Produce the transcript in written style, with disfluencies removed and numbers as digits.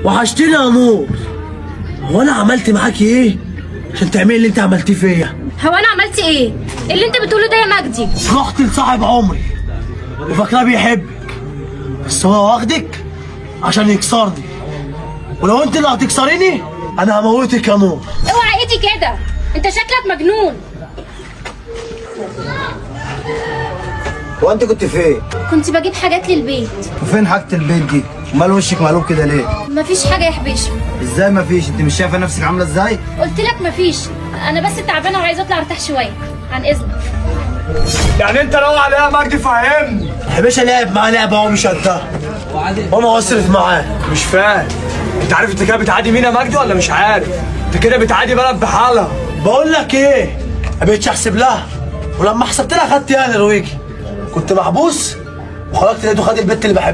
وحشتني يا نور. هو انا عملت معاكي ايه عشان تعملي اللي انت عملتيه فيا؟ هو انا عملت ايه؟ اللي انت بتقوله ده يا مجدي؟ رحت لصاحب عمري وفاكراه بيحبك، بس هو واخدك عشان يكسرني، ولو انت اللي هتكسريني انا هموتك يا نور. اوعى ايدي كده، انت شكلك مجنون. هو انت كنت فين؟ كنت بجيب حاجات للبيت. وفين حاجة البيت دي؟ امال وشك مقلوب كده ليه؟ مفيش حاجه يا حبيشي. ازاي مفيش؟ انت مش شايفه نفسك عامله ازاي؟ قلت لك مفيش، انا بس تعبانه وعايزه اطلع ارتاح شويه. عن اذنك. يعني انت ناوي عليها يا مجدي؟ فهمني. يا باشا لعب معاه لعبه هو مش قدها، وانا واصرف معاه. مش فاهم، انت عارف انت كده بتعادي مين يا مجدي ولا مش عارف؟ انت كده بتعادي بلد بحالها. بقول لك ايه، ما بقتش احسب لها، ولما حسبت لها خدت انا رويجي. كنت محبوس وخرجت لقيته خد البت اللي بحبها.